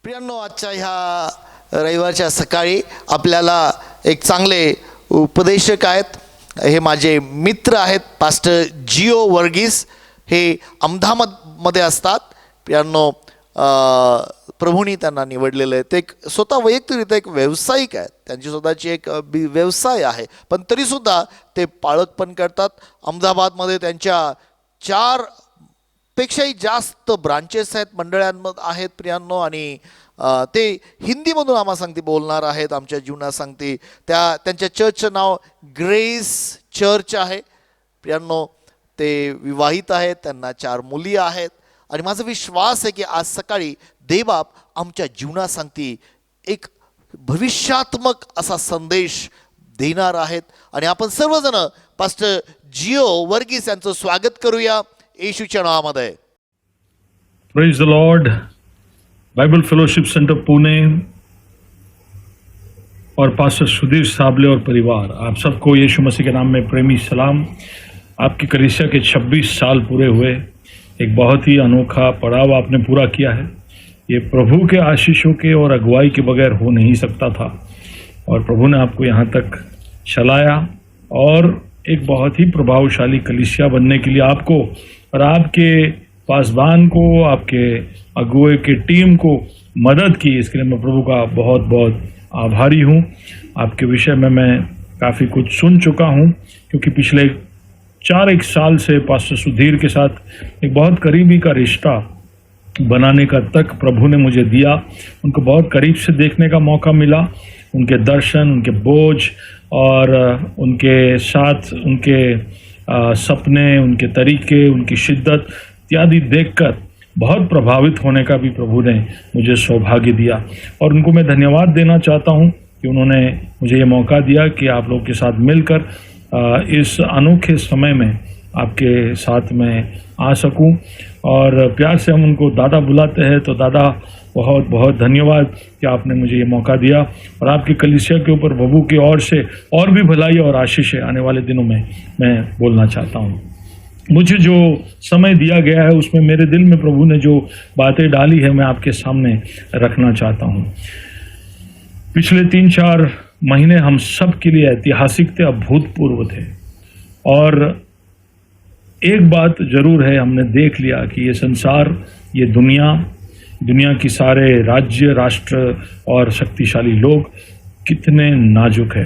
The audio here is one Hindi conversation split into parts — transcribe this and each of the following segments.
प्रियांनो, आजच्या ह्या रविवारच्या सकाळी आपल्याला एक चांगले उपदेशक आहेत. हे माझे मित्र आहेत. पास्टर जिओ वर्गीस हे अहमदाबादमध्ये असतात. प्रियांनो, प्रभूंनी त्यांना निवडलेलं आहे. ते एक स्वतः वैयक्तिकरित्या एक व्यावसायिक आहेत. त्यांची स्वतःची एक व्यवसाय आहे, पण तरीसुद्धा ते पाळक पण करतात. अहमदाबादमध्ये त्यांच्या 4 पेक्षाही जास्त ब्रांचेस आहेत, मंडळांमध्ये आहेत प्रियांनो. आणि ते हिंदीमधून आम्हाला सांगते बोलणार आहेत. आमच्या जीवनात सांगते त्यांच्या चर्चचं नाव ग्रेस चर्च आहे. प्रियांनो, ते विवाहित आहेत, त्यांना 4 मुली आहेत. आणि माझा विश्वास आहे की आज सकाळी देवबाप आमच्या जीवनात सांगते एक भविष्यात्मक असा संदेश देणार आहेत. आणि आपण सर्वजण पास्टर जिओ वर्गीस यांचं स्वागत करूया येशूच्या नावामध्ये. Praise the lord. Bible fellowship centre Pune और पास्टर सुधीर साबले और परिवार, आप सबको यीशु मसीह के नाम में प्रेमी सलाम. आपकी कलीसिया के 26 साल पूरे हुए. एक बहुत ही अनोखा पड़ाव आपने पूरा किया है. ये प्रभु के आशीषों के और अगुवाई के बगैर हो नहीं सकता था, और प्रभु ने आपको यहाँ तक चलाया और एक बहुत ही प्रभावशाली कलीसिया बनने के लिए आपको और आपके पासबान को, आपके अगुए की टीम को मदद की. इसके लिए मैं प्रभु का बहुत बहुत आभारी हूँ. आपके विषय में मैं काफ़ी कुछ सुन चुका हूँ, क्योंकि पिछले 4-1 साल से पास्टर सुधीर के साथ एक बहुत करीबी का रिश्ता बनाने का तक प्रभु ने मुझे दिया. उनको बहुत करीब से देखने का मौका मिला. उनके दर्शन, उनके बोझ और उनके साथ उनके सपने, उनके तरीके, उनकी शिद्दत इत्यादि देखकर बहुत प्रभावित होने का भी प्रभु ने मुझे सौभाग्य दिया. और उनको मैं धन्यवाद देना चाहता हूँ कि उन्होंने मुझे ये मौका दिया कि आप लोग के साथ मिलकर इस अनोखे समय में आपके साथ में आ सकूं. और प्यार से हम उनको दादा बुलाते हैं, तो दादा बहुत बहुत धन्यवाद कि आपने मुझे ये मौका दिया. और आपकी कलीसिया के ऊपर प्रभु की ओर से और भी भलाई और आशीष आने वाले दिनों में मैं बोलना चाहता हूँ. मुझे जो समय दिया गया है उसमें मेरे दिल में प्रभु ने जो बातें डाली है मैं आपके सामने रखना चाहता हूँ. पिछले 3-4 महीने हम सब के लिए ऐतिहासिक थे, अभूतपूर्व थे. और एक बात जरूर है, हमने देख लिया कि ये संसार, ये दुनिया की सारे राज्य, राष्ट्र और शक्तिशाली लोग कितने नाजुक है.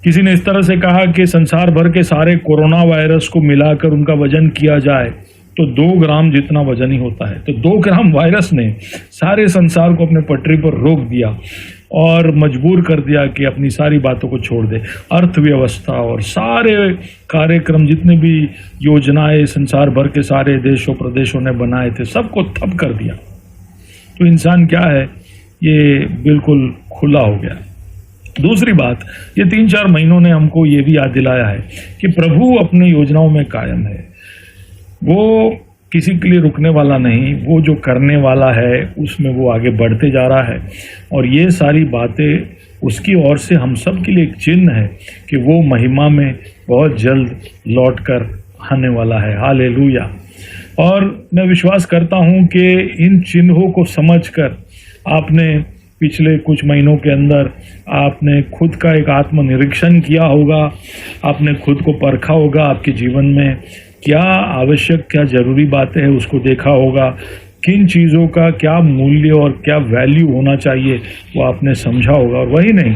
किसी ने इस तरह से कहा कि संसार भर के सारे कोरोना वायरस को मिलाकर उनका वजन किया जाए तो 2 ग्राम जितना वजन ही होता है. तो 2 ग्राम वायरस ने सारे संसार को अपने पटरी पर रोक दिया और मजबूर कर दिया कि अपनी सारी बातों को छोड़ दे. अर्थव्यवस्था और सारे कार्यक्रम, जितने भी योजनाएं संसार भर के सारे देशों प्रदेशों ने बनाए थे, सबको ठप कर दिया. तो इंसान क्या है, ये बिल्कुल खुला हो गया. दूसरी बात, ये 3-4 महीनों ने हमको ये भी याद दिलाया है कि प्रभु अपनी योजनाओं में कायम है. वो किसी के लिए रुकने वाला नहीं, वो जो करने वाला है उसमें वो आगे बढ़ते जा रहा है. और ये सारी बातें उसकी ओर से हम सब के लिए एक चिन्ह है कि वो महिमा में बहुत जल्द लौट कर आने वाला है. हालेलुया. और मैं विश्वास करता हूँ कि इन चिन्हों को समझकर आपने पिछले कुछ महीनों के अंदर आपने खुद का एक आत्मनिरीक्षण किया होगा. आपने खुद को परखा होगा. आपके जीवन में क्या आवश्यक, क्या ज़रूरी बातें हैं उसको देखा होगा. किन चीज़ों का क्या मूल्य और क्या वैल्यू होना चाहिए वो आपने समझा होगा. और वही नहीं,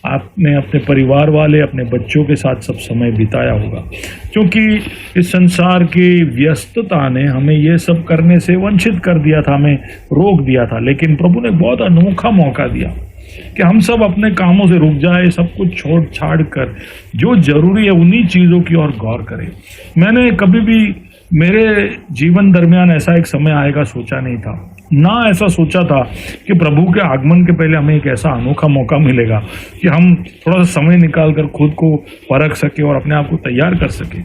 आपने अपने परिवार वाले, अपने बच्चों के साथ सब समय बिताया होगा. क्योंकि इस संसार की व्यस्तता ने हमें ये सब करने से वंचित कर दिया था, हमें रोक दिया था. लेकिन प्रभु ने बहुत अनोखा मौका दिया कि हम सब अपने कामों से रुक जाए, सब कुछ छोड़ छाड़ कर जो जरूरी है उन्हीं चीज़ों की ओर गौर करें. मैंने कभी भी मेरे जीवन दरमियान ऐसा एक समय आएगा सोचा नहीं था. ना ऐसा सोचा था कि प्रभु के आगमन के पहले हमें एक ऐसा अनोखा मौका मिलेगा कि हम थोड़ा सा समय निकाल कर खुद को परख सके और अपने आप को तैयार कर सके.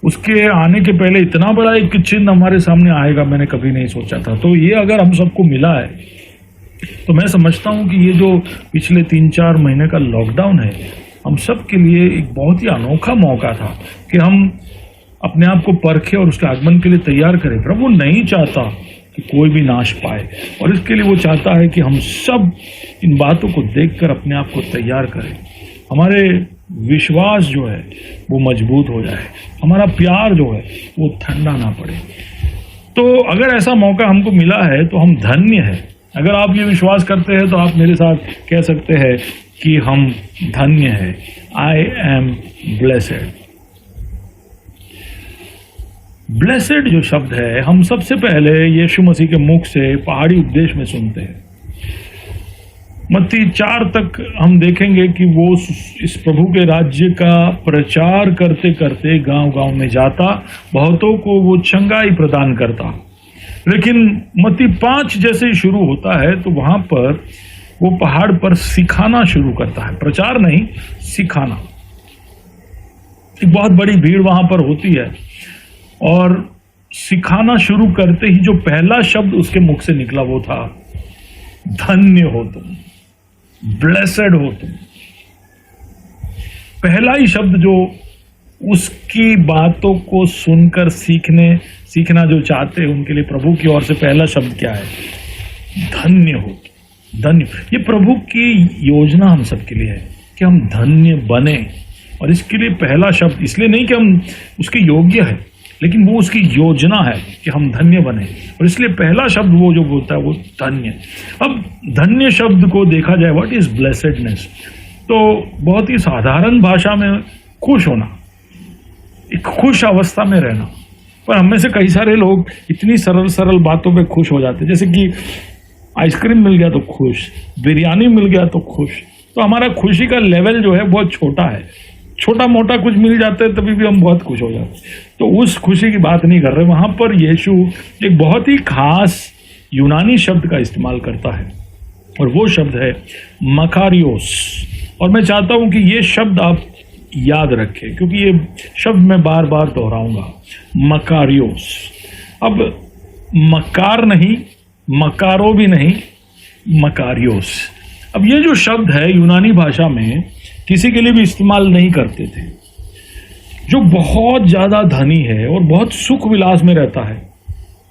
उसके आने के पहले इतना बड़ा एक चिन्ह हमारे सामने आएगा मैंने कभी नहीं सोचा था. तो ये अगर हम सबको मिला है तो मैं समझता हूँ कि ये जो पिछले 3-4 महीने का लॉकडाउन है, हम सब के लिए एक बहुत ही अनोखा मौका था कि हम अपने आप को परखें और उसके आगमन के लिए तैयार करें. प्रभु नहीं चाहता कि कोई भी नाश पाए। और इसके लिए वो चाहता है कि हम सब इन बातों को देखकर अपने आप को तैयार करें, हमारे विश्वास जो है वो मजबूत हो जाए, हमारा प्यार जो है वो ठंडा ना पड़े। तो अगर ऐसा मौका हमको मिला है तो हम धन्य हैं। अगर आप ये विश्वास करते हैं तो आप मेरे साथ कह सकते हैं कि हम धन्य हैं। I am blessed. ब्लेसेड जो शब्द है हम सबसे पहले यीशु मसीह के मुख से पहाड़ी उपदेश में सुनते हैं। मत्ती 4 तक हम देखेंगे कि वो इस प्रभु के राज्य का प्रचार करते करते गांव-गांव में जाता, बहुतों को वो चंगाई प्रदान करता। लेकिन मत्ती 5 जैसे ही शुरू होता है तो वहां पर वो पहाड़ पर सिखाना शुरू करता है, प्रचार नहीं, सिखाना। एक बहुत बड़ी भीड़ वहां पर होती है और सिखाना शुरू करते ही जो पहला शब्द उसके मुख से निकला वो था, धन्य हो तुम, ब्लेसेड हो तुम। पहला ही शब्द जो उसकी बातों को सुनकर सीखना जो चाहते हैं उनके लिए प्रभु की ओर से पहला शब्द क्या है? धन्य हो तुम, धन्य। ये प्रभु की योजना हम सबके लिए है कि हम धन्य बने। और इसके लिए पहला शब्द इसलिए नहीं कि हम उसके योग्य है, लेकिन वो उसकी योजना है कि हम धन्य बने। और इसलिए पहला शब्द वो जो बोलता है वो धन्य। अब धन्य शब्द को देखा जाए, व्हाट इज ब्लेसेडनेस, तो बहुत ही साधारण भाषा में खुश होना, एक खुश अवस्था में रहना। पर हम में से कई सारे लोग इतनी सरल सरल बातों पे खुश हो जाते हैं, जैसे कि आइसक्रीम मिल गया तो खुश, बिरयानी मिल गया तो खुश। तो हमारा खुशी का लेवल जो है बहुत छोटा है, छोटा मोटा कुछ मिल जाता है तभी भी हम बहुत खुश हो जाते हैं। तो उस खुशी की बात नहीं कर रहे। वहां पर यीशु एक बहुत ही खास यूनानी शब्द का इस्तेमाल करता है और वो शब्द है मकारियोस। और मैं चाहता हूं कि ये शब्द आप याद रखें क्योंकि ये शब्द मैं बार बार दोहराऊंगा, मकारियोस। अब मकार नहीं, मकारो भी नहीं, मकारियोस। अब ये जो शब्द है यूनानी भाषा में किसी के लिए भी इस्तेमाल नहीं करते थे जो बहुत ज्यादा धनी है और बहुत सुख विलास में रहता है,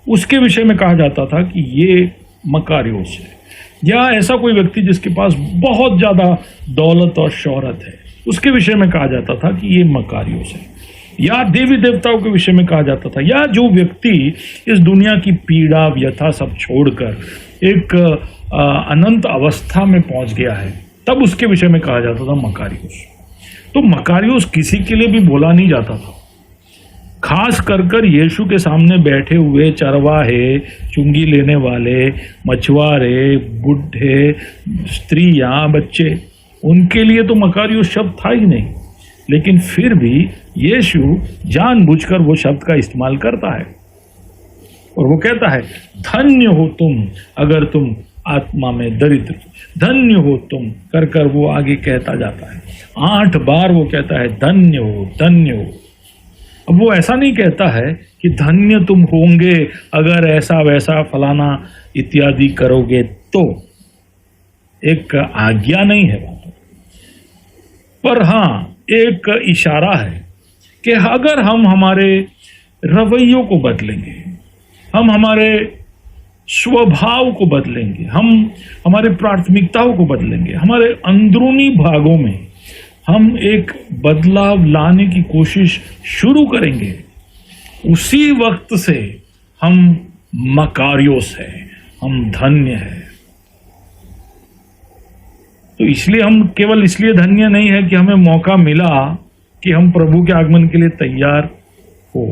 उसके विषय में कहा जाता था कि ये मकारियोस है। या ऐसा कोई व्यक्ति जिसके पास बहुत ज्यादा दौलत और शोहरत है, उसके विषय में कहा जाता था कि ये मकारियोस है। या देवी देवताओं के विषय में कहा जाता था, या जो व्यक्ति इस दुनिया की पीड़ा व्यथा सब छोड़कर एक अनंत अवस्था में पहुंच गया है, तब उसके विषय में कहा जाता था मकारियोस। तो मकारियोस किसी के लिए भी बोला नहीं जाता था, खास कर यीशु के सामने बैठे हुए चरवाहे, चुंगी लेने वाले, मछुआरे, बुढ़े, स्त्रियां, बच्चे, उनके लिए तो मकारियोस शब्द था ही नहीं। लेकिन फिर भी यीशु जानबूझकर वो शब्द का इस्तेमाल करता है और वो कहता है, धन्य हो तुम अगर तुम आत्मा में दरिद्र, धन्य हो तुम कर वो आगे कहता जाता है। 8 बार वो कहता है धन्य हो, धन्य हो। अब वो ऐसा नहीं कहता है कि धन्य तुम होंगे अगर ऐसा वैसा फलाना इत्यादि करोगे, तो एक आज्ञा नहीं है वहां पर हाँ एक इशारा है कि अगर हम हमारे रवैयों को बदलेंगे, हम हमारे स्वभाव को बदलेंगे, हम हमारे प्राथमिकताओं को बदलेंगे, हमारे अंदरूनी भागों में हम एक बदलाव लाने की कोशिश शुरू करेंगे, उसी वक्त से हम मकारियोस हैं, हम धन्य हैं। तो इसलिए हम केवल इसलिए धन्य नहीं है कि हमें मौका मिला कि हम प्रभु के आगमन के लिए तैयार हो।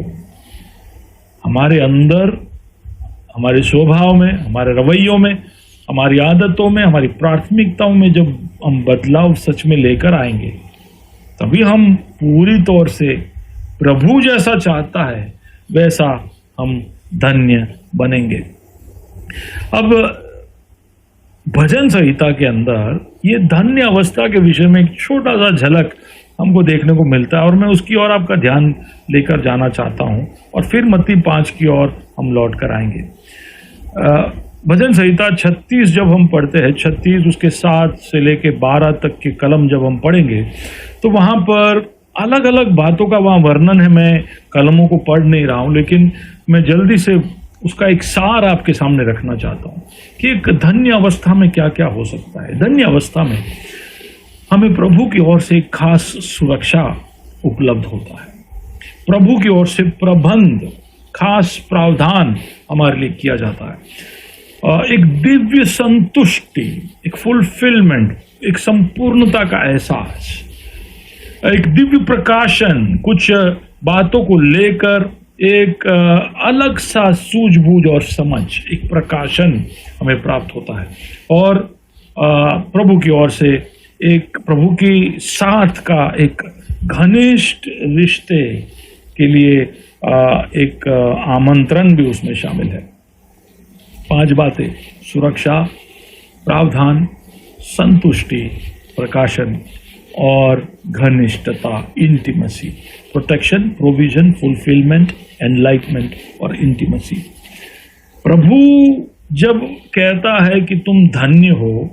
हमारे अंदर, हमारे स्वभाव में, हमारे रवैयों में, हमारी आदतों में, हमारी प्राथमिकताओं में जब हम बदलाव सच में लेकर आएंगे, तभी हम पूरी तौर से प्रभु जैसा चाहता है वैसा हम धन्य बनेंगे। अब भजन संहिता के अंदर ये धन्य अवस्था के विषय में एक छोटा सा झलक हमको देखने को मिलता है और मैं उसकी ओर आपका ध्यान लेकर जाना चाहता हूं और फिर मत्ती 5 की ओर हम लौट कर आएंगे। भजन संहिता 36 जब हम पढ़ते हैं, 36 उसके 7 से लेके 12 तक के कलम जब हम पढ़ेंगे तो वहां पर अलग अलग बातों का वहां वर्णन है। मैं कलमों को पढ़ नहीं रहा हूं, लेकिन मैं जल्दी से उसका एक सार आपके सामने रखना चाहता हूं कि एक धन्य अवस्था में क्या क्या हो सकता है। धन्य अवस्था में हमें प्रभु की ओर से एक खास सुरक्षा उपलब्ध होता है, प्रभु की ओर से प्रबंध, खास प्रावधान हमारे लिए किया जाता है। एक दिव्य संतुष्टि, एक फुलफिलमेंट, एक संपूर्णता का एहसास, एक दिव्य प्रकाशन, कुछ बातों को लेकर एक अलग सा सूझबूझ और समझ, एक प्रकाशन हमें प्राप्त होता है। और प्रभु की ओर से एक प्रभु की साथ का एक घनिष्ठ रिश्ते के लिए एक आमंत्रण भी उसमें शामिल है। 5 बातें: सुरक्षा, प्रावधान, संतुष्टि, प्रकाशन और घनिष्ठता, intimacy. Protection, provision, fulfilment, enlightenment और इंटीमेसी। प्रभु जब कहता है कि तुम धन्य हो,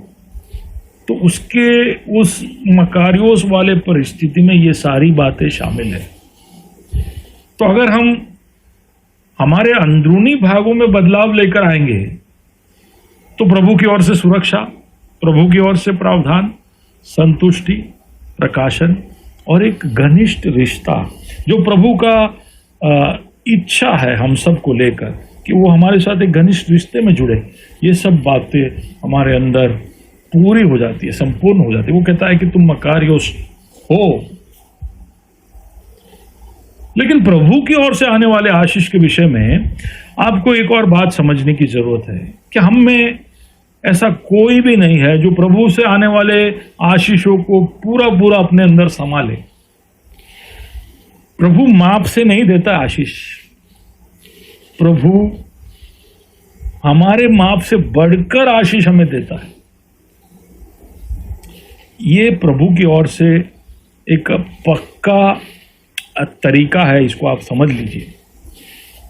तो उसके उस मकारियोस वाले परिस्थिति में ये सारी बातें शामिल है। तो अगर हम हमारे अंदरूनी भागों में बदलाव लेकर आएंगे तो प्रभु की ओर से सुरक्षा, प्रभु की ओर से प्रावधान, संतुष्टि, प्रकाशन और एक घनिष्ठ रिश्ता, जो प्रभु का इच्छा है हम सबको लेकर कि वो हमारे साथ एक घनिष्ठ रिश्ते में जुड़े, ये सब बातें हमारे अंदर पूरी हो जाती है, संपूर्ण हो जाती है। वो कहता है कि तुम मकारियोस हो। लेकिन प्रभु की ओर से आने वाले आशीष के विषय में आपको एक और बात समझने की जरूरत है कि हम में ऐसा कोई भी नहीं है जो प्रभु से आने वाले आशीषों को पूरा पूरा अपने अंदर संभाले। प्रभु माप से नहीं देता आशीष, प्रभु हमारे माप से बढ़कर आशीष हमें देता है। ये प्रभु की ओर से एक पक्का तरीका है, इसको आप समझ लीजिए।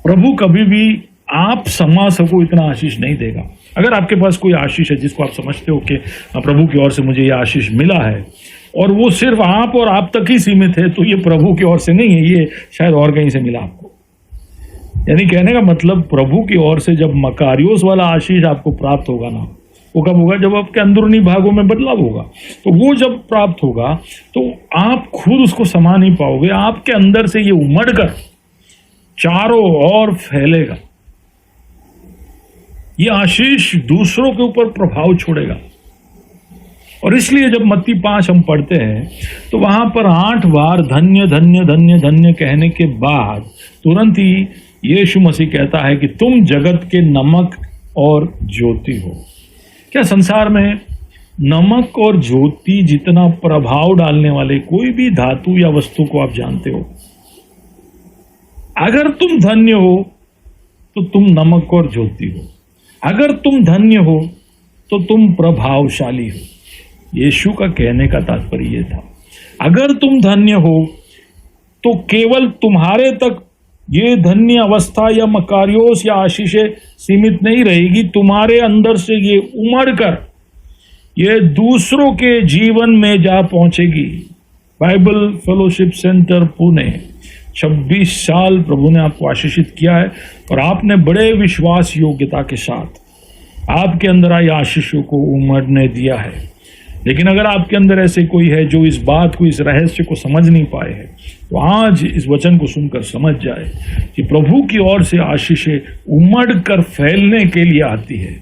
प्रभु कभी भी आप समा सको इतना आशीष नहीं देगा। अगर आपके पास कोई आशीष है जिसको आप समझते हो कि प्रभु की ओर से मुझे ये आशीष मिला है और वो सिर्फ आप और आप तक ही सीमित है, तो ये प्रभु की ओर से नहीं है, ये शायद और कहीं से मिला आपको। यानी कहने का मतलब, प्रभु की ओर से जब मकारियोस वाला आशीष आपको प्राप्त होगा ना, वो कब होगा? जब आपके अंदरूनी भागों में बदलाव होगा। तो वो जब प्राप्त होगा तो आप खुद उसको समा नहीं पाओगे, आपके अंदर से ये उमड़कर चारों ओर फैलेगा। ये आशीष दूसरों के ऊपर प्रभाव छोड़ेगा। और इसलिए जब मत्ती 5 हम पढ़ते हैं तो वहां पर 8 बार धन्य धन्य धन्य धन्य कहने के बाद तुरंत ही यीशु मसीह कहता है कि तुम जगत के नमक और ज्योति हो। क्या संसार में नमक और ज्योति जितना प्रभाव डालने वाले कोई भी धातु या वस्तु को आप जानते हो? अगर तुम धन्य हो तो तुम नमक और ज्योति हो, अगर तुम धन्य हो तो तुम प्रभावशाली हो। यीशु का कहने का तात्पर्य यह था, अगर तुम धन्य हो तो केवल तुम्हारे तक ये धन्य अवस्था या मकारियोस या आशीषें सीमित नहीं रहेगी, तुम्हारे अंदर से ये उमड़कर ये दूसरों के जीवन में जा पहुंचेगी। बाइबल फेलोशिप सेंटर पुणे 26 साल प्रभु ने आपको आशीषित किया है और आपने बड़े विश्वास योग्यता के साथ आपके अंदर आई आशीषों को उमड़ने दिया है। लेकिन अगर आपके अंदर ऐसे कोई है जो इस बात को, इस रहस्य को समझ नहीं पाए हैं, तो आज इस वचन को सुनकर समझ जाए कि प्रभु की ओर से आशीषें उमड़कर फैलने के लिए आती है।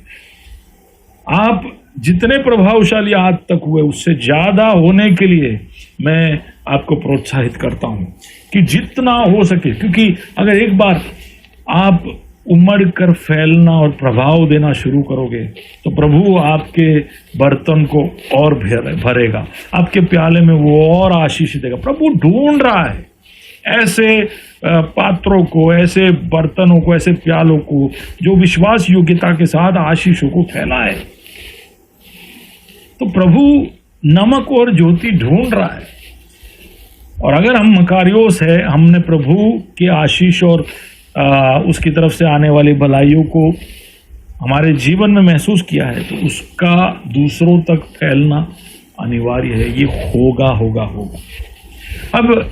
आप जितने प्रभावशाली आज तक हुए उससे ज्यादा होने के लिए मैं आपको प्रोत्साहित करता हूं कि जितना हो सके, क्योंकि अगर एक बार आप उमड़ कर फैलना और प्रभाव देना शुरू करोगे तो प्रभु आपके बर्तन को और भरेगा, आपके प्याले में वो और आशीष देगा। प्रभु ढूंढ रहा है ऐसे पात्रों को, ऐसे बर्तनों को, ऐसे प्यालों को जो विश्वास योग्यता के साथ आशीषों को फैलाए। तो प्रभु नमक और ज्योति ढूंढ रहा है। और अगर हम मकारियोस है, हमने प्रभु के आशीष और उसकी तरफ से आने वाली भलाइयों को हमारे जीवन में महसूस किया है, तो उसका दूसरों तक फैलना अनिवार्य है। ये होगा होगा होगा। अब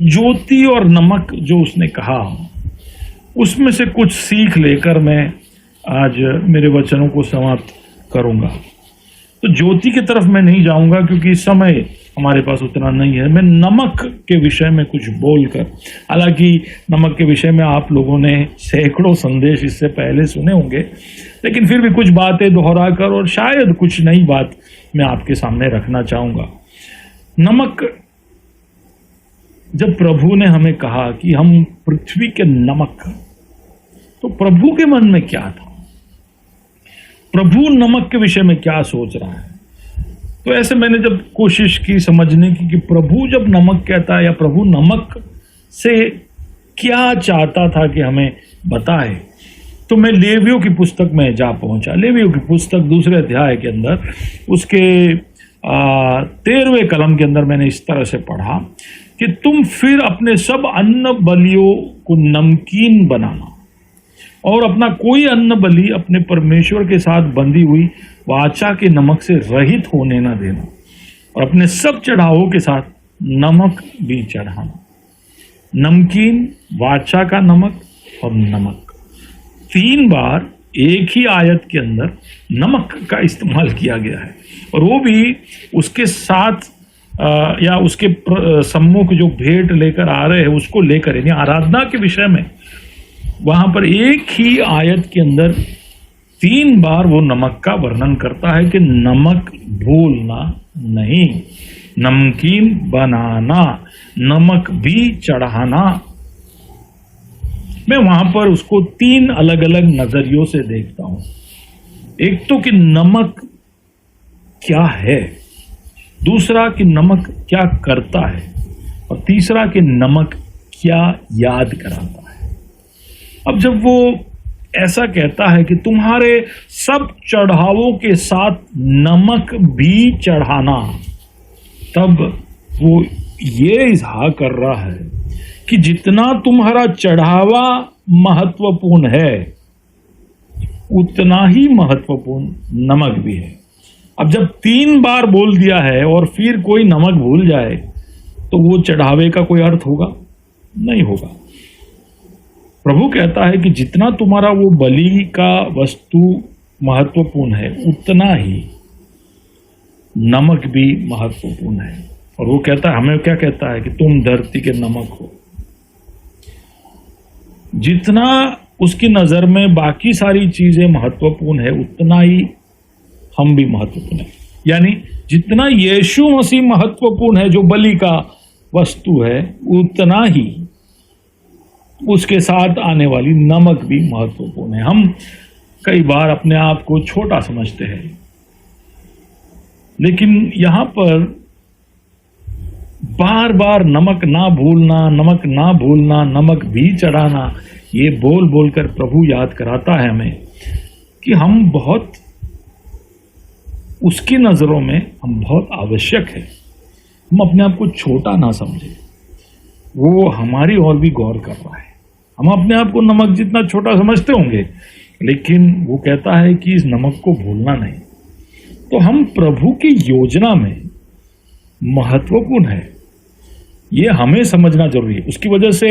ज्योति और नमक जो उसने कहा, उसमें से कुछ सीख लेकर मैं आज मेरे वचनों को समाप्त करूंगा। तो ज्योति की तरफ मैं नहीं जाऊंगा क्योंकि समय हमारे पास उतना नहीं है। मैं नमक के विषय में कुछ बोलकर, हालांकि नमक के विषय में आप लोगों ने सैकड़ों संदेश इससे पहले सुने होंगे, लेकिन फिर भी कुछ बातें दोहराकर और शायद कुछ नई बात मैं आपके सामने रखना चाहूंगा। नमक, जब प्रभु ने हमें कहा कि हम पृथ्वी के नमक, तो प्रभु के मन में क्या था? प्रभु नमक के विषय में क्या सोच रहा है? तो ऐसे मैंने जब कोशिश की समझने की कि प्रभु जब नमक कहता है या प्रभु नमक से क्या चाहता था कि हमें बताए, तो मैं लेवियों की पुस्तक में जा पहुंचा। लेवियों की पुस्तक 2 अध्याय के अंदर उसके 13वें कलम के अंदर मैंने इस तरह से पढ़ा कि तुम फिर अपने सब अन्न बलियों को नमकीन बनाना और अपना कोई अन्न बलि अपने परमेश्वर के साथ बंधी हुई वाचा के नमक से रहित होने न देना, और अपने सब चढ़ावों के साथ नमक भी चढ़ाना। नमकीन, वाचा का नमक और नमक, 3 बार एक ही आयत के अंदर नमक का इस्तेमाल किया गया है, और वो भी उसके साथ या उसके सम्मुख जो भेंट लेकर आ रहे हैं उसको लेकर, यानी आराधना के विषय में वहां पर एक ही आयत के अंदर 3 बार वो नमक का वर्णन करता है कि नमक भूलना नहीं, नमकीन बनाना, नमक भी चढ़ाना। मैं वहां पर उसको 3 अलग अलग नजरियों से देखता हूं। एक तो कि नमक क्या है, दूसरा कि नमक क्या करता है, और तीसरा कि नमक क्या याद कराता है। अब जब वो ऐसा कहता है कि तुम्हारे सब चढ़ावों के साथ नमक भी चढ़ाना, तब वो ये इजहार कर रहा है कि जितना तुम्हारा चढ़ावा महत्वपूर्ण है उतना ही महत्वपूर्ण नमक भी है। अब जब 3 बार बोल दिया है और फिर कोई नमक भूल जाए तो वो चढ़ावे का कोई अर्थ होगा? नहीं होगा। प्रभु कहता है कि जितना तुम्हारा वो बलि का वस्तु महत्वपूर्ण है उतना ही नमक भी महत्वपूर्ण है। और वो कहता है, हमें क्या कहता है कि तुम धरती के नमक हो। जितना उसकी नजर में बाकी सारी चीजें महत्वपूर्ण है उतना ही हम भी महत्वपूर्ण है। यानी जितना यीशु मसीह महत्वपूर्ण है जो बलि का वस्तु है, उतना ही उसके साथ आने वाली नमक भी महत्वपूर्ण है। हम कई बार अपने आप को छोटा समझते हैं, लेकिन यहां पर बार बार नमक ना भूलना, नमक ना भूलना, नमक भी चढ़ाना, ये बोल बोलकर प्रभु याद कराता है हमें कि हम बहुत, उसकी नजरों में हम बहुत आवश्यक है। हम अपने आप को छोटा ना समझे, वो हमारी ओर भी गौर कर रहा है। हम अपने आप को नमक जितना छोटा समझते होंगे, लेकिन वो कहता है कि इस नमक को भूलना नहीं। तो हम प्रभु की योजना में महत्वपूर्ण है, ये हमें समझना जरूरी है। उसकी वजह से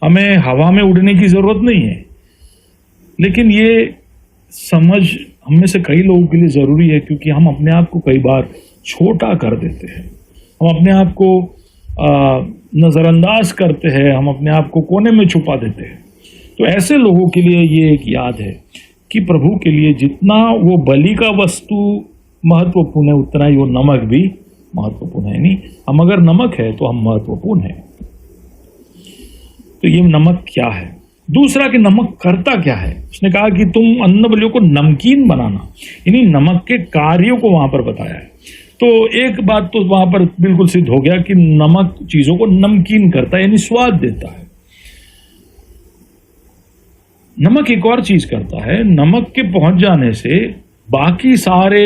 हमें हवा में उड़ने की जरूरत नहीं है, लेकिन ये समझ हम में से कई लोगों के लिए जरूरी है, क्योंकि हम अपने आप को कई बार छोटा कर देते हैं, हम अपने आप को नजरअंदाज करते हैं, हम अपने आप को कोने में छुपा देते हैं। तो ऐसे लोगों के लिए ये एक याद है कि प्रभु के लिए जितना वो बलि का वस्तु महत्वपूर्ण है उतना ही वो नमक भी महत्वपूर्ण है। नहीं, हम अगर नमक है तो हम महत्वपूर्ण है। तो ये नमक क्या है? दूसरा कि नमक करता क्या है? उसने कहा कि तुम अन्न बलियों को नमकीन बनाना, यानी नमक के कार्यों को वहां पर बताया है। तो एक बात तो वहां पर बिल्कुल सिद्ध हो गया कि नमक चीजों को नमकीन करता है, यानी स्वाद देता है। नमक एक और चीज करता है, नमक के पहुंच जाने से बाकी सारे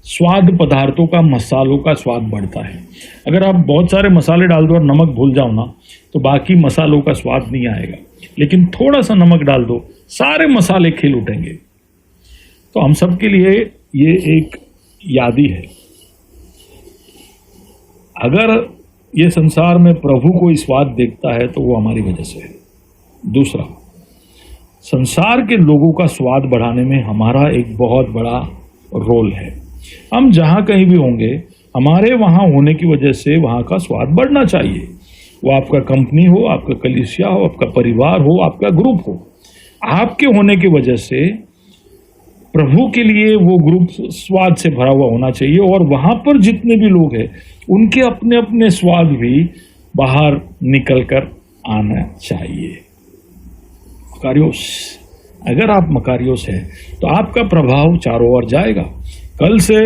स्वाद पदार्थों का, मसालों का स्वाद बढ़ता है। अगर आप बहुत सारे मसाले डाल दो और नमक भूल जाओ ना, तो बाकी मसालों का स्वाद नहीं आएगा, लेकिन थोड़ा सा नमक डाल दो, सारे मसाले खिल उठेंगे। तो हम सब के लिए ये एक यादी है। अगर ये संसार में प्रभु कोई स्वाद देखता है तो वो हमारी वजह से है। दूसरा, संसार के लोगों का स्वाद बढ़ाने में हमारा एक बहुत बड़ा रोल है। हम जहाँ कहीं भी होंगे, हमारे वहाँ होने की वजह से वहाँ का स्वाद बढ़ना चाहिए। वो आपका कंपनी हो, आपका कलीसिया हो, आपका परिवार हो, आपका ग्रुप हो, आपके होने की वजह से प्रभु के लिए वो ग्रुप स्वाद से भरा हुआ होना चाहिए। और वहाँ पर जितने भी लोग हैं, उनके अपने अपने स्वाद भी बाहर निकल कर आना चाहिए। मकारियोस, अगर आप मकारियोस हैं तो आपका प्रभाव चारों ओर जाएगा। कल से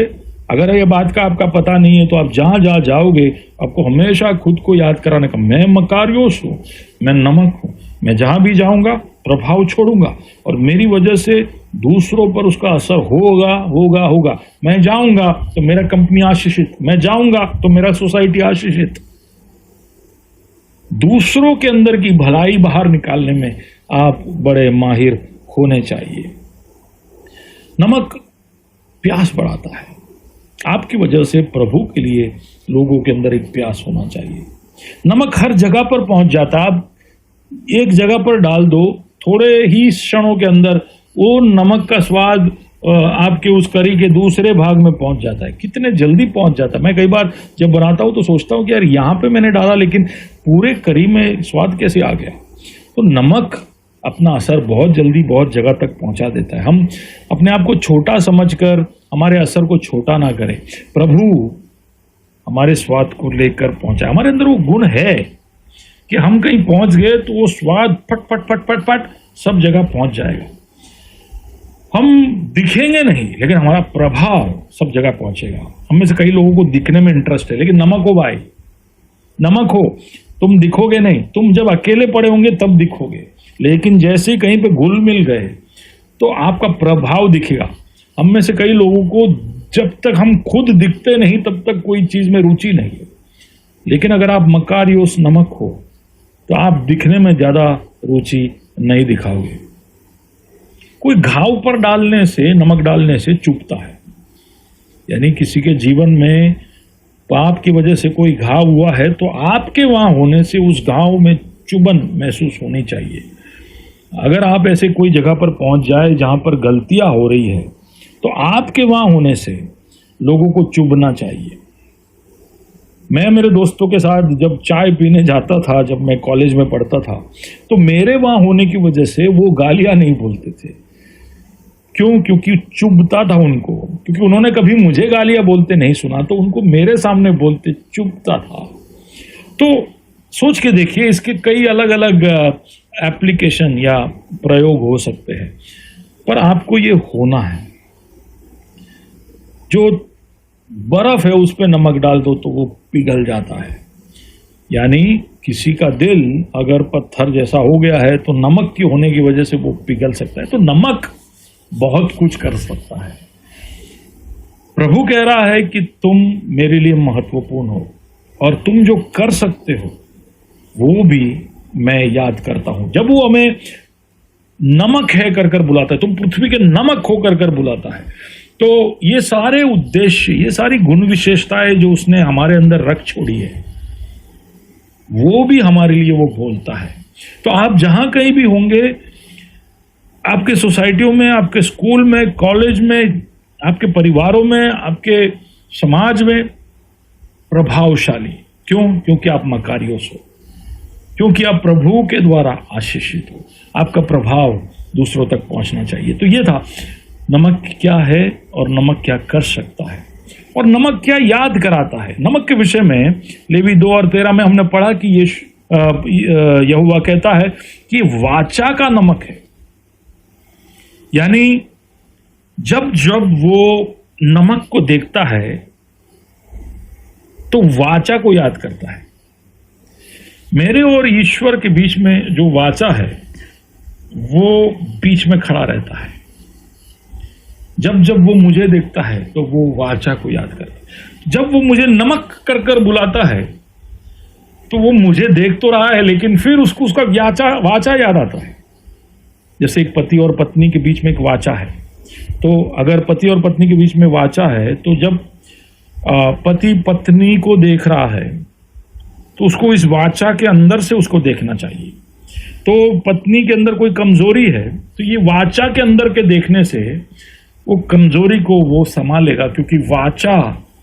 अगर ये बात का आपका पता नहीं है तो आप जहाँ जहाँ जाओगे, आपको हमेशा खुद को याद कराने का, मैं मकारियोस हूँ, मैं नमक हूँ। मैं जहाँ भी जाऊँगा प्रभाव छोड़ूंगा और मेरी वजह से दूसरों पर उसका असर होगा होगा होगा। मैं जाऊँगा तो मेरा कंपनी आशीषित, मैं जाऊँगा तो मेरा सोसाइटी आशीषित। दूसरों के अंदर की भलाई बाहर निकालने में आप बड़े माहिर होने चाहिए। नमक प्यास बढ़ाता है। आपकी वजह से प्रभु के लिए लोगों के अंदर एक प्यास होना चाहिए। नमक हर जगह पर पहुंच जाता है। आप एक जगह पर डाल दो, थोड़े ही क्षणों के अंदर वो नमक का स्वाद आपके उस करी के दूसरे भाग में पहुंच जाता है। कितने जल्दी पहुंच जाता है। मैं कई बार जब बनाता हूं तो सोचता हूं कि यार यहाँ पे मैंने डाला, लेकिन पूरे करी में स्वाद कैसे आ गया। तो नमक अपना असर बहुत जल्दी बहुत जगह तक पहुंचा देता है। हम अपने आप को छोटा समझकर हमारे असर को छोटा ना करें। प्रभु हमारे स्वाद को लेकर पहुंचाए। हमारे अंदर वो गुण है कि हम कहीं पहुंच गए तो वो स्वाद फट फट फट फट फट सब जगह पहुंच जाएगा। हम दिखेंगे नहीं, लेकिन हमारा प्रभाव सब जगह पहुंचेगा। हम में से कई लोगों को दिखने में इंटरेस्ट है, लेकिन नमक हो भाई, नमक हो, तुम दिखोगे नहीं। तुम जब अकेले पड़े होंगे तब दिखोगे, लेकिन जैसे ही कहीं पे घुल मिल गए तो आपका प्रभाव दिखेगा। हम में से कई लोगों को जब तक हम खुद दिखते नहीं तब तक कोई चीज में रुचि नहीं है, लेकिन अगर आप मकारियोस नमक हो तो आप दिखने में ज्यादा रुचि नहीं दिखाओगे। कोई घाव पर डालने से, नमक डालने से चुभता है। यानी किसी के जीवन में पाप की वजह से कोई घाव हुआ है तो आपके वहां होने से उस घाव में चुभन महसूस होनी चाहिए। अगर आप ऐसे कोई जगह पर पहुंच जाए जहां पर गलतियां हो रही है तो आपके वहां होने से लोगों को चुभना चाहिए। मैं मेरे दोस्तों के साथ जब चाय पीने जाता था, जब मैं कॉलेज में पढ़ता था, तो मेरे वहां होने की वजह से वो गालियां नहीं बोलते थे। क्यों? क्योंकि चुभता था उनको, क्योंकि उन्होंने कभी मुझे गालियां बोलते नहीं सुना, तो उनको मेरे सामने बोलते चुभता था। तो सोच के देखिए, इसके कई अलग अलग एप्लीकेशन या प्रयोग हो सकते हैं, पर आपको ये होना है। जो बर्फ है उस पर नमक डाल दो तो वो पिघल जाता है। यानी किसी का दिल अगर पत्थर जैसा हो गया है तो नमक की होने की वजह से वो पिघल सकता है। तो नमक बहुत कुछ कर सकता है। प्रभु कह रहा है कि तुम मेरे लिए महत्वपूर्ण हो और तुम जो कर सकते हो वो भी मैं याद करता हूं। जब वो हमें नमक है कर कर बुलाता है, तुम पृथ्वी के नमक हो कर कर बुलाता है, तो ये सारे उद्देश्य, ये सारी गुण विशेषताएं जो उसने हमारे अंदर रख छोड़ी है, वो भी हमारे लिए वो बोलता है। तो आप जहां कहीं भी होंगे, आपके सोसाइटियों में, आपके स्कूल में, कॉलेज में, आपके परिवारों में, आपके समाज में प्रभावशाली। क्यों? क्योंकि आप मकारियोस हो, क्योंकि आप प्रभु के द्वारा आशीषित हो। आपका प्रभाव दूसरों तक पहुंचना चाहिए। तो ये था नमक क्या है और नमक क्या कर सकता है और नमक क्या याद कराता है। नमक के विषय में लेवी 2 और 13 में हमने पढ़ा कि ये यहोवा कहता है कि वाचा का नमक है। यानी जब जब वो नमक को देखता है तो वाचा को याद करता है। मेरे और ईश्वर के बीच में जो वाचा है वो बीच में खड़ा रहता है। जब जब वो मुझे देखता है तो वो वाचा को याद करता है। जब वो मुझे नमक कर कर बुलाता है तो वो मुझे देख तो रहा है, लेकिन फिर उसको उसका वाचा याद आता है। जैसे एक पति और पत्नी के बीच में एक वाचा है, तो अगर पति और पत्नी के बीच में वाचा है तो जब पति पत्नी को देख रहा है तो उसको इस वाचा के अंदर से उसको देखना चाहिए। तो पत्नी के अंदर कोई कमजोरी है तो ये वाचा के अंदर के देखने से वो कमजोरी को वो संभालेगा, क्योंकि वाचा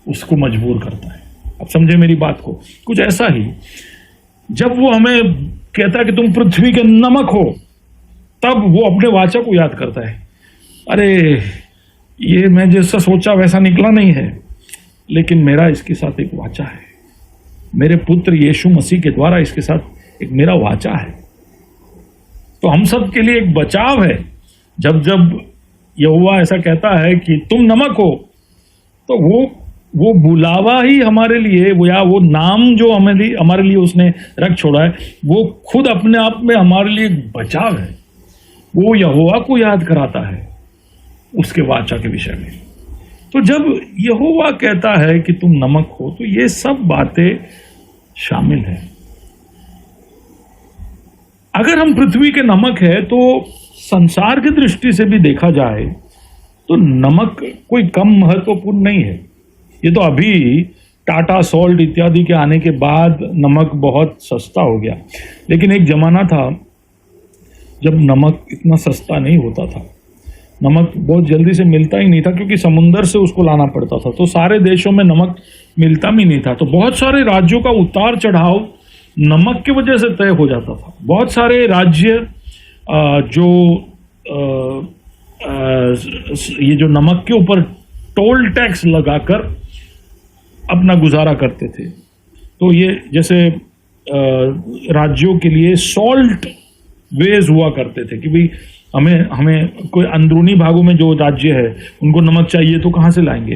उसको मजबूर करता है। अब समझे मेरी बात को। कुछ ऐसा ही जब वो हमें कहता है कि तुम पृथ्वी के नमक हो, तब वो अपने वाचा को याद करता है, अरे ये मैं जैसा सोचा वैसा निकला नहीं है, लेकिन मेरा इसके साथ एक वाचा है, मेरे पुत्र यीशु मसीह के द्वारा इसके साथ एक मेरा वाचा है। तो हम सब के लिए एक बचाव है। जब जब यहोवा ऐसा कहता है कि तुम नमक हो, तो वो बुलावा ही हमारे लिए, वो या वो नाम जो हमारे लिए उसने रख छोड़ा है, वो खुद अपने आप में हमारे लिए एक बचाव है। वो यहोवा को याद कराता है उसके वाचा के विषय में। तो जब यहोवा कहता है कि तुम नमक हो, तो ये सब बातें शामिल है। अगर हम पृथ्वी के नमक है तो संसार की दृष्टि से भी देखा जाए तो नमक कोई कम महत्वपूर्ण नहीं है। ये तो अभी टाटा सॉल्ट इत्यादि के आने के बाद नमक बहुत सस्ता हो गया, लेकिन एक जमाना था जब नमक इतना सस्ता नहीं होता था। नमक बहुत जल्दी से मिलता ही नहीं था, क्योंकि समुंदर से उसको लाना पड़ता था। तो सारे देशों में नमक मिलता भी नहीं था। तो बहुत सारे राज्यों का उतार चढ़ाव नमक की वजह से तय हो जाता था। बहुत सारे राज्य जो ये जो नमक के ऊपर टोल टैक्स लगाकर अपना गुजारा करते थे। तो ये जैसे राज्यों के लिए सॉल्ट वेज हुआ करते थे कि भाई हमें कोई अंदरूनी भागों में जो राज्य है उनको नमक चाहिए, तो कहाँ से लाएंगे?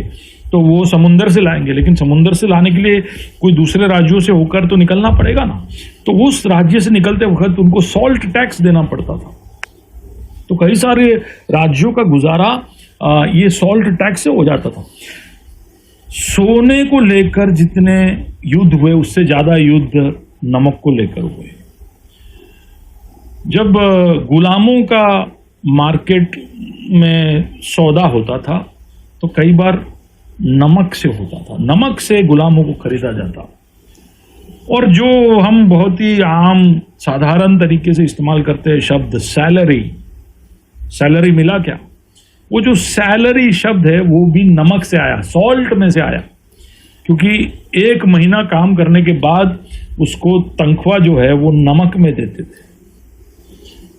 तो वो समुंदर से लाएंगे, लेकिन समुंदर से लाने के लिए कोई दूसरे राज्यों से होकर तो निकलना पड़ेगा ना। तो उस राज्य से निकलते वक्त उनको सॉल्ट टैक्स देना पड़ता था। तो कई सारे राज्यों का गुजारा ये सॉल्ट टैक्स से हो जाता था। सोने को लेकर जितने युद्ध हुए, उससे ज्यादा युद्ध नमक को लेकर हुए। जब गुलामों का मार्केट में सौदा होता था तो कई बार नमक से होता था। नमक से गुलामों को खरीदा जाता। और जो हम बहुत ही आम साधारण तरीके से इस्तेमाल करते हैं शब्द सैलरी, सैलरी मिला क्या? वो जो सैलरी शब्द है वो भी नमक से आया, सॉल्ट में से आया, क्योंकि एक महीना काम करने के बाद उसको तनख्वाह जो है वो नमक में देते थे।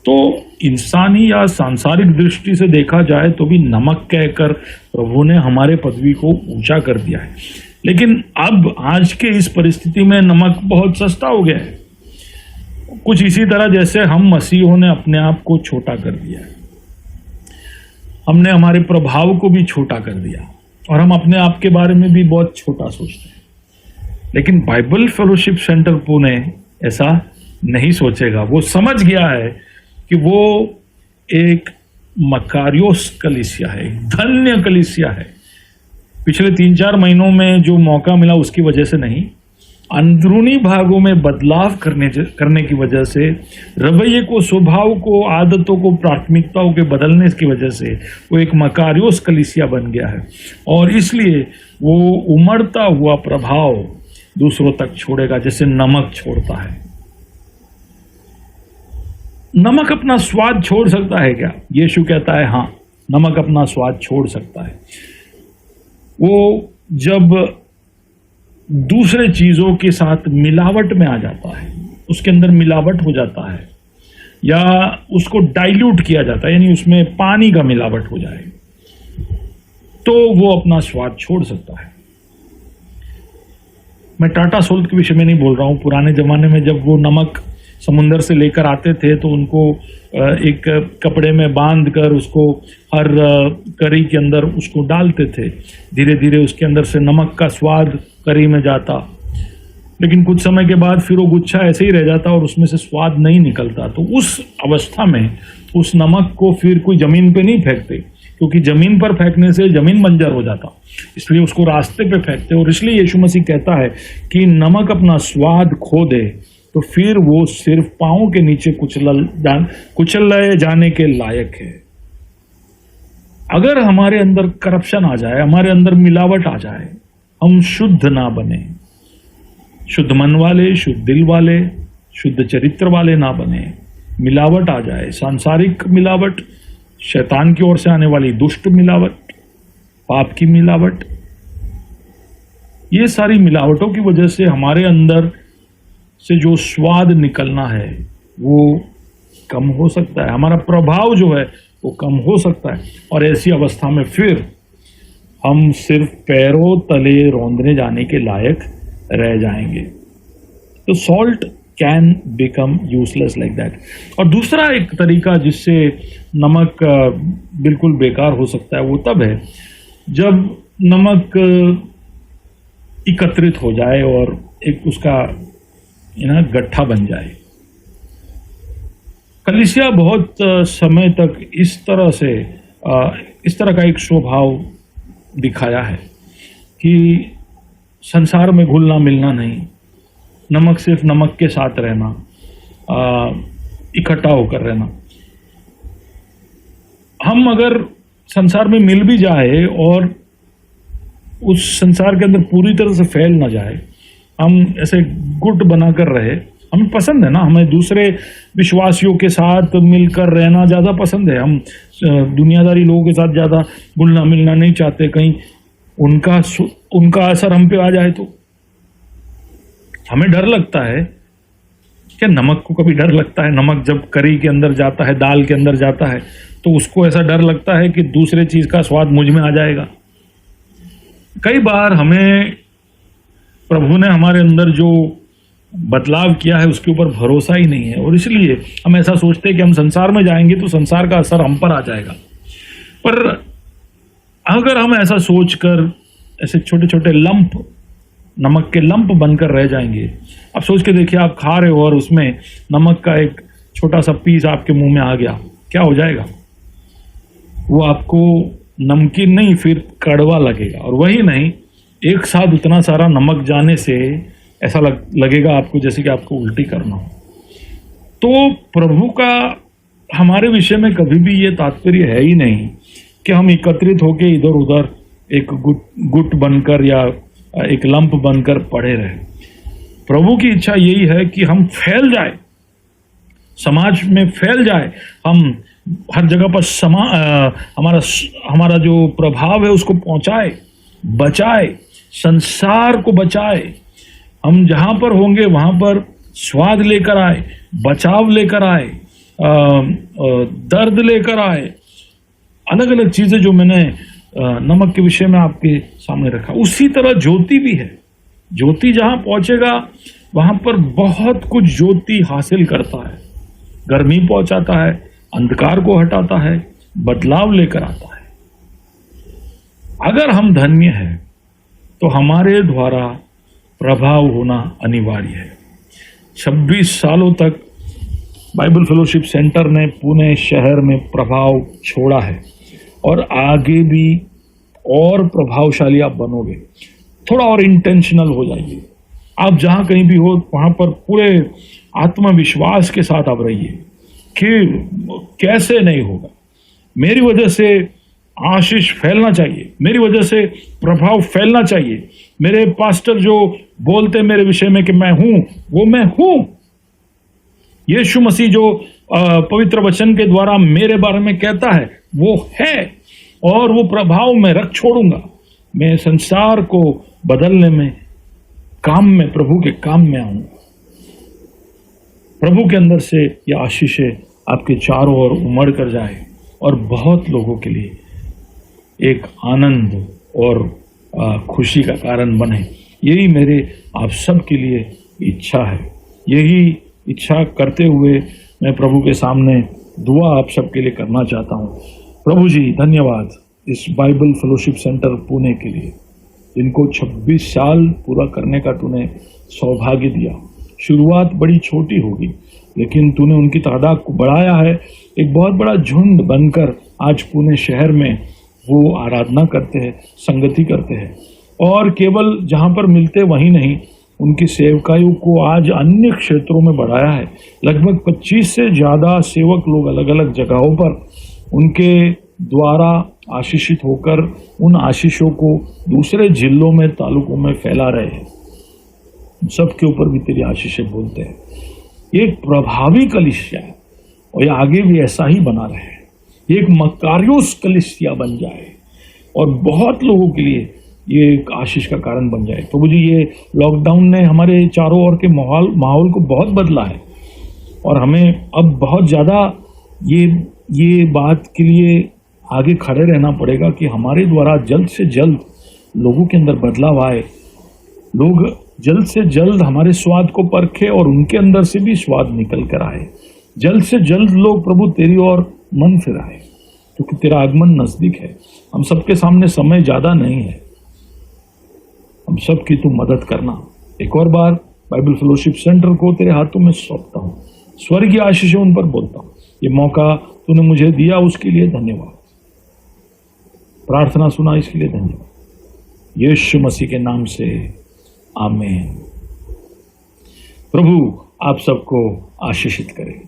तो इंसानी या सांसारिक दृष्टि से देखा जाए तो भी नमक कहकर प्रभु ने हमारे पदवी को ऊंचा कर दिया है। लेकिन अब आज के इस परिस्थिति में नमक बहुत सस्ता हो गया है। कुछ इसी तरह जैसे हम मसीहों ने अपने आप को छोटा कर दिया है, हमने हमारे प्रभाव को भी छोटा कर दिया और हम अपने आप के बारे में भी बहुत छोटा सोचते हैं। लेकिन बाइबल फेलोशिप सेंटर पुणे ऐसा नहीं सोचेगा। वो समझ गया है कि वो एक मकारियोस कलीसिया है, एक धन्य कलीसिया है। पिछले 3-4 महीनों में जो मौका मिला उसकी वजह से नहीं, अंदरूनी भागों में बदलाव करने की वजह से, रवैये को, स्वभाव को, आदतों को, प्राथमिकताओं के बदलने की वजह से वो एक मकारियोस कलीसिया बन गया है। और इसलिए वो उमड़ता हुआ प्रभाव दूसरों तक छोड़ेगा, जैसे नमक छोड़ता है। नमक अपना स्वाद छोड़ सकता है क्या? यीशु कहता है हाँ, नमक अपना स्वाद छोड़ सकता है। वो जब दूसरे चीजों के साथ मिलावट में आ जाता है, उसके अंदर मिलावट हो जाता है, या उसको डाइल्यूट किया जाता है, यानी उसमें पानी का मिलावट हो जाए, तो वो अपना स्वाद छोड़ सकता है। मैं टाटा सोल्ट के विषय में नहीं बोल रहा हूं। पुराने जमाने में जब वो नमक समुंदर से लेकर आते थे तो उनको एक कपड़े में बांध कर उसको हर करी के अंदर उसको डालते थे। धीरे धीरे उसके अंदर से नमक का स्वाद करी में जाता, लेकिन कुछ समय के बाद फिर वो गुच्छा ऐसे ही रह जाता और उसमें से स्वाद नहीं निकलता। तो उस अवस्था में उस नमक को फिर कोई जमीन पे नहीं फेंकते, क्योंकि जमीन पर फेंकने से जमीन बंजर हो जाता, इसलिए उसको रास्ते पे फेंकते। और इसलिए यीशु मसीह कहता है कि नमक अपना स्वाद खो दे तो फिर वो सिर्फ पांव के नीचे कुचल जाने के लायक है। अगर हमारे अंदर करप्शन आ जाए, हमारे अंदर मिलावट आ जाए, हम शुद्ध ना बने, शुद्ध मन वाले, शुद्ध दिल वाले, शुद्ध चरित्र वाले ना बने, मिलावट आ जाए, सांसारिक मिलावट, शैतान की ओर से आने वाली दुष्ट मिलावट, पाप की मिलावट, ये सारी मिलावटों की वजह से हमारे अंदर से जो स्वाद निकलना है वो कम हो सकता है, हमारा प्रभाव जो है वो कम हो सकता है। और ऐसी अवस्था में फिर हम सिर्फ पैरों तले रौंदने जाने के लायक रह जाएंगे। तो salt can become useless like that. और दूसरा एक तरीका जिससे नमक बिल्कुल बेकार हो सकता है वो तब है जब नमक एकत्रित हो जाए और एक उसका गट्ठा बन जाए। कलीसिया बहुत समय तक इस तरह का एक स्वभाव दिखाया है कि संसार में घुलना मिलना नहीं, नमक सिर्फ नमक के साथ रहना, इकट्ठा होकर रहना। हम अगर संसार में मिल भी जाए और उस संसार के अंदर पूरी तरह से फैल ना जाए, हम ऐसे गुट बनाकर रहे, हमें पसंद है ना, हमें दूसरे विश्वासियों के साथ मिलकर रहना ज़्यादा पसंद है। हम दुनियादारी लोगों के साथ ज़्यादा घुलना मिलना नहीं चाहते, कहीं उनका असर हम पे आ जाए तो। हमें डर लगता है, क्या नमक को कभी डर लगता है? नमक जब करी के अंदर जाता है, दाल के अंदर जाता है, तो उसको ऐसा डर लगता है कि दूसरे चीज़ का स्वाद मुझ में आ जाएगा। कई बार हमें प्रभु ने हमारे अंदर जो बदलाव किया है उसके ऊपर भरोसा ही नहीं है, और इसलिए हम ऐसा सोचते हैं कि हम संसार में जाएंगे तो संसार का असर हम पर आ जाएगा। पर अगर हम ऐसा सोचकर ऐसे छोटे छोटे लंप, नमक के लंप बनकर रह जाएंगे, आप सोच के देखिए, आप खा रहे हो और उसमें नमक का एक छोटा सा पीस आपके मुंह में आ गया, क्या हो जाएगा? वो आपको नमकीन नहीं, फिर कड़वा लगेगा। और वही नहीं, एक साथ उतना सारा नमक जाने से ऐसा लगेगा आपको जैसे कि आपको उल्टी करना हो। तो प्रभु का हमारे विषय में कभी भी ये तात्पर्य है ही नहीं कि हम एकत्रित होकर इधर उधर एक गुट बनकर या एक लंप बनकर पड़े रहे। प्रभु की इच्छा यही है कि हम फैल जाए, समाज में फैल जाए, हम हर जगह पर हमारा जो प्रभाव है उसको पहुंचाए, बचाए, संसार को बचाए। हम जहां पर होंगे वहां पर स्वाद लेकर आए, बचाव लेकर आए, दर्द लेकर आए, अलग अलग चीजें जो मैंने नमक के विषय में आपके सामने रखा। उसी तरह ज्योति भी है। ज्योति जहां पहुंचेगा वहां पर बहुत कुछ ज्योति हासिल करता है, गर्मी पहुंचाता है, अंधकार को हटाता है, बदलाव लेकर आता है। अगर हम धन्य हैं तो हमारे द्वारा प्रभाव होना अनिवार्य है। 26 सालों तक बाइबल फेलोशिप सेंटर ने पुणे शहर में प्रभाव छोड़ा है और आगे भी और प्रभावशाली आप बनोगे। थोड़ा और इंटेंशनल हो जाइए। आप जहां कहीं भी हो वहां पर पूरे आत्मविश्वास के साथ आप रहिए कि कैसे नहीं होगा, मेरी वजह से आशीष फैलना चाहिए, मेरी वजह से प्रभाव फैलना चाहिए। मेरे पास्टर जो बोलते मेरे विषय में कि मैं हूं, वो मैं हूं। यीशु मसीह जो पवित्र वचन के द्वारा मेरे बारे में कहता है वो है, और वो प्रभाव मैं रख छोड़ूंगा। मैं संसार को बदलने में, काम में, प्रभु के काम में आऊंगा। प्रभु के अंदर से ये आशीषें आपके चारों ओर उमड़ कर जाए और बहुत लोगों के लिए एक आनंद और खुशी का कारण बने। यही मेरे आप सब के लिए इच्छा है। यही इच्छा करते हुए मैं प्रभु के सामने दुआ आप सबके लिए करना चाहता हूँ। प्रभु जी, धन्यवाद इस बाइबल फेलोशिप सेंटर पुणे के लिए, जिनको 26 साल पूरा करने का तूने सौभाग्य दिया। शुरुआत बड़ी छोटी होगी, लेकिन तूने उनकी तादाद को बढ़ाया है। एक बहुत बड़ा झुंड बनकर आज पुणे शहर में वो आराधना करते हैं, संगति करते हैं, और केवल जहाँ पर मिलते वहीं नहीं, उनकी सेवकाइयों को आज अन्य क्षेत्रों में बढ़ाया है। लगभग 25 से ज़्यादा सेवक लोग अलग अलग जगहों पर उनके द्वारा आशीषित होकर उन आशीषों को दूसरे जिलों में, तालुकों में फैला रहे हैं। सबके ऊपर भी तेरी आशीषें बोलते हैं। एक प्रभावी कलीसिया है, और ये आगे भी ऐसा ही बना रहे, ये एक मकारियोस कलीसिया बन जाए और बहुत लोगों के लिए ये एक आशीष का कारण बन जाए। प्रभु जी, ये लॉकडाउन ने हमारे चारों ओर के माहौल को बहुत बदला है और हमें अब बहुत ज़्यादा ये बात के लिए आगे खड़े रहना पड़ेगा कि हमारे द्वारा जल्द से जल्द लोगों के अंदर बदलाव आए, लोग जल्द से जल्द हमारे स्वाद को परखे और उनके अंदर से भी स्वाद निकल कर आए। जल्द से जल्द लोग प्रभु तेरी ओर मन फिराए, क्योंकि तेरा आगमन नजदीक है। हम सबके सामने समय ज्यादा नहीं है, हम सब की तू मदद करना। एक और बार बाइबल फेलोशिप सेंटर को तेरे हाथों में सौंपता हूँ, स्वर्गीय आशीष उन पर बोलता हूँ। ये मौका तूने मुझे दिया उसके लिए धन्यवाद, प्रार्थना सुना इसके लिए धन्यवाद। यीशु मसीह के नाम से आमीन। प्रभु आप सबको आशीषित करे।